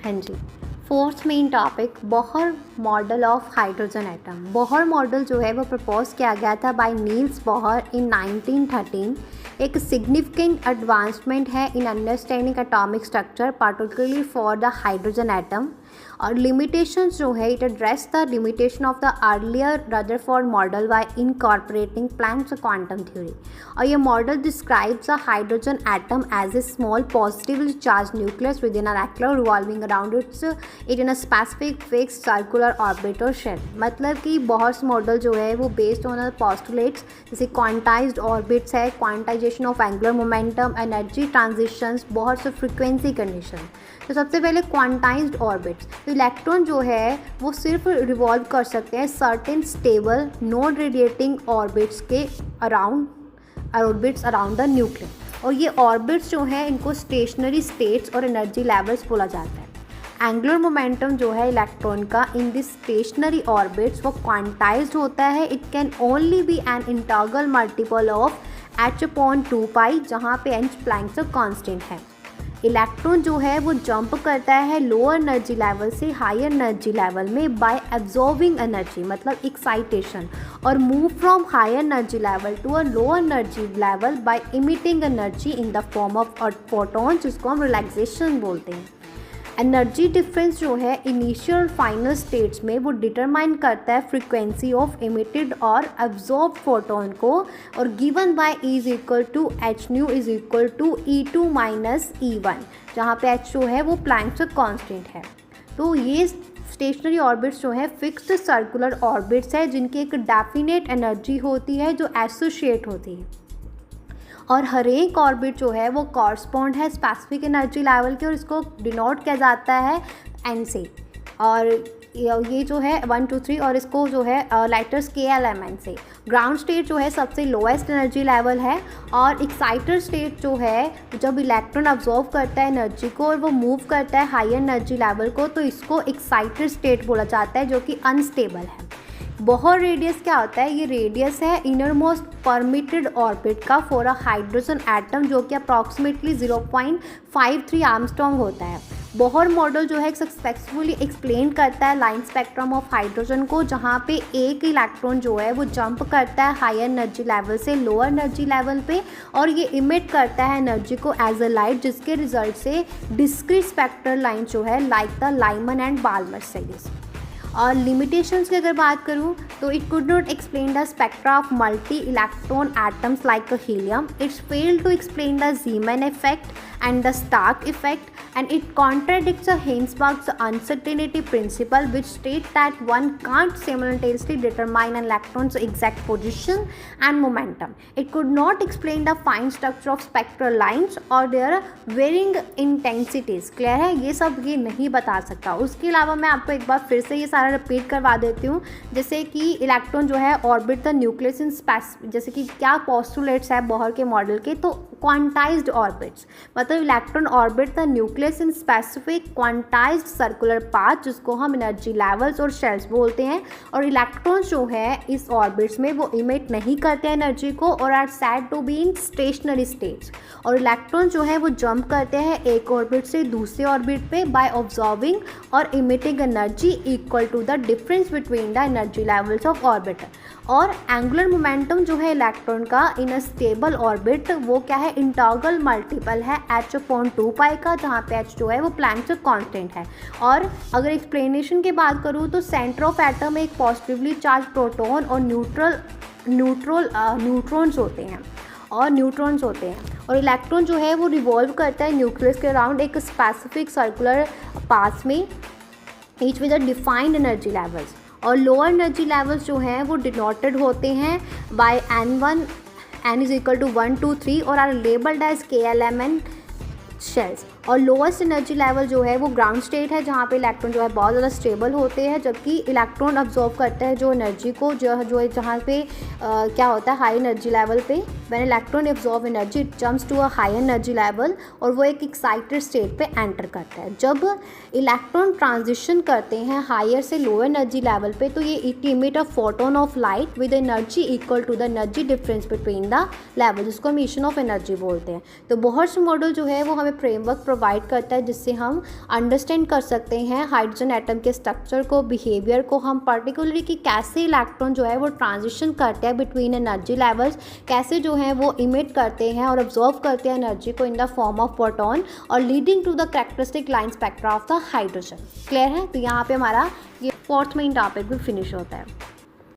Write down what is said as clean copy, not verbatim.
हाँ जी। Fourth main topic, Bohr model of hydrogen atom. Bohr model जो है वो प्रपोज किया गया था बाय नील्स बोहर इन 1913। एक सिग्निफिकेंट एडवांसमेंट है in understanding atomic structure particularly for the hydrogen atom. और लिमिटेशंस जो है, it address the limitation of the earlier Rutherford model by incorporating Planck's quantum theory. और ये model describes a hydrogen atom as a small positively charge nucleus with in a rectangle revolving around it in a specific fix circular orbit और shell. मतलब कि बहुत model जो है वो based on a postulates, जैसे क्वांटाइज्ड ऑर्बिट्स है, quantization of angular momentum, energy transitions, बहुत से फ्रीक्वेंसी कंडीशन। तो सबसे पहले क्वांटाइज्ड ऑर्बिट्स, तो इलेक्ट्रॉन जो है वो सिर्फ रिवॉल्व कर सकते हैं certain stable non radiating orbits के ऑर्बिट्स अराउंड द न्यूक्लियस। और ये ऑर्बिट्स जो हैं इनको स्टेशनरी स्टेट्स और एनर्जी लेवल्स बोला जाता है। एंगुलर मोमेंटम जो है इलेक्ट्रॉन का इन दिस स्टेशनरी ऑर्बिट्स वो क्वांटाइज्ड होता है। It can only be an integral multiple of h/2π, जहाँ पे h प्लैंक्स कांस्टेंट है। इलेक्ट्रॉन जो है वो जंप करता है लोअर एनर्जी लेवल से हायर एनर्जी लेवल में बाय एब्जॉर्बिंग एनर्जी, मतलब एक्साइटेशन, और move from higher energy level to a lower energy level by emitting energy in the form of photon, जिसको हम रिलैक्सेशन बोलते हैं। एनर्जी डिफरेंस जो है इनिशियल और फाइनल स्टेट्स में वो डिटरमाइन करता है फ्रीक्वेंसी ऑफ इमिटेड और एब्जॉर्ब फोटोन को, और given by E is equal to h nu is equal to E2 minus E1, जहाँ पे H जो है वो प्लैंक्स कांस्टेंट है। तो ये स्टेशनरी ऑर्बिट्स जो है फिक्स्ड सर्कुलर ऑर्बिट्स है जिनकी एक डेफिनेट एनर्जी होती है जो एसोसिएट होती है, और हर एक ऑर्बिट जो है वो कॉरस्पॉन्ड है स्पेसिफिक एनर्जी लेवल के, और इसको डिनोट किया जाता है एन से। और ये जो है 1 2 3 और इसको जो है लाइटर्स के एलिमेंट से। ग्राउंड स्टेट जो है सबसे लोएस्ट एनर्जी लेवल है, और एक्साइटेड स्टेट जो है जब इलेक्ट्रॉन अब्जॉर्व करता है एनर्जी को और वो मूव करता है हायर एनर्जी लेवल को, तो इसको एक्साइटेड स्टेट बोला जाता है जो कि अनस्टेबल है। बोहर रेडियस क्या होता है? ये रेडियस है इनर मोस्ट परमिटेड ऑर्बिट का फॉर अ हाइड्रोजन एटम, जो कि अप्रॉक्सीमेटली 0.53 आर्मस्ट्रॉन्ग होता है। बोहर मॉडल जो है सक्सेसफुली एक्सप्लेन करता है लाइन स्पेक्ट्रम ऑफ हाइड्रोजन को, जहाँ पे एक इलेक्ट्रॉन जो है वो जंप करता है हायर एनर्जी लेवल से लोअर एनर्जी लेवल पे, और ये इमिट करता है एनर्जी को एज अ लाइट, जिसके रिजल्ट से डिस्क्रीट स्पेक्ट्रल लाइन जो है like the Lyman and Balmer series. और लिमिटेशंस की अगर बात करूँ तो it could not explain the spectra of multi electron atoms like helium. It's failed to explain the Zeeman effect and the Stark effect, and it contradicts the Heisenberg's uncertainty principle, which states that one can't simultaneously determine an electron's exact position and momentum. It could not explain the fine structure of spectral lines or their varying intensities. Clear है? ये सब ये नहीं बता सकता। उसके अलावा मैं आपको एक बार फिर से ये सारा रिपीट करवा देती हूँ, जैसे कि इलेक्ट्रॉन जो है orbit the nucleus in space, जैसे कि क्या पोस्टुलेट्स है बोहर के मॉडल के, तो क्वांटाइज्ड ऑर्बिट्स, मतलब electron orbit the nucleus in specific quantized circular path, जिसको हम एनर्जी लेवल्स और शेल्स बोलते हैं। और इलेक्ट्रॉन्स जो है इस ऑर्बिट्स में वो इमिट नहीं करते हैं एनर्जी को, और are said to be in stationary states. और इलेक्ट्रॉन जो है वो जंप करते हैं एक ऑर्बिट से दूसरे ऑर्बिट पे बाय ऑब्जॉर्विंग और emitting energy equal to the difference between the energy levels of orbit. और एंगुलर मोमेंटम जो है इलेक्ट्रॉन का इन अ स्टेबल ऑर्बिट वो क्या है? इंटीग्रल मल्टीपल है h/2π का, जहाँ पे h जो है वो प्लैंक्स कांस्टेंट है। और अगर एक्सप्लेनेशन की बात करूँ तो सेंटर ऑफ एटम में एक पॉजिटिवली चार्ज प्रोटॉन और न्यूट्रॉन्स होते हैं, और इलेक्ट्रॉन जो है वो रिवॉल्व करता है न्यूक्लियस के अराउंड एक स्पेसिफिक सर्कुलर पाथ में, each with a defined energy levels. और लोअर एनर्जी लेवल्स जो हैं वो डिनोटेड होते हैं by n is equal to 1 2 3 और are labelled as KLMN shells. और लोएस्ट एनर्जी लेवल जो है वो ग्राउंड स्टेट है, जहाँ पे इलेक्ट्रॉन जो है बहुत ज़्यादा स्टेबल होते हैं, जबकि इलेक्ट्रॉन अब्जॉर्व करता है जो एनर्जी को जो जहाँ पे क्या होता है हाई एनर्जी लेवल पे। When electron absorb energy it jumps to a high energy level, और वो एक एक्साइटेड स्टेट पे एंटर करता है। जब इलेक्ट्रॉन ट्रांजिशन करते हैं हायर से लोअर एनर्जी लेवल पे, तो ये it emit a photon of light with energy equal to the energy difference between the level, जिसको हम इमिशन ऑफ एनर्जी बोलते हैं। तो बहुत से मॉडल जो है वो हमें फ्रेमवर्क प्रोवाइड करता है, जिससे हम अंडरस्टैंड कर सकते हैं हाइड्रोजन एटम के स्ट्रक्चर को, बिहेवियर को, हम पर्टिकुलरली कि कैसे इलेक्ट्रॉन जो है वो ट्रांजिशन करते हैं बिटवीन एनर्जी लेवल्स, कैसे जो है वो इमिट करते हैं और ऑब्जॉर्व करते हैं एनर्जी को in the form of proton, और leading to the characteristic line spectra of the hydrogen. Clear है? तो यहाँ पे हमारा ये फोर्थ मेन टॉपिक भी फिनिश होता है।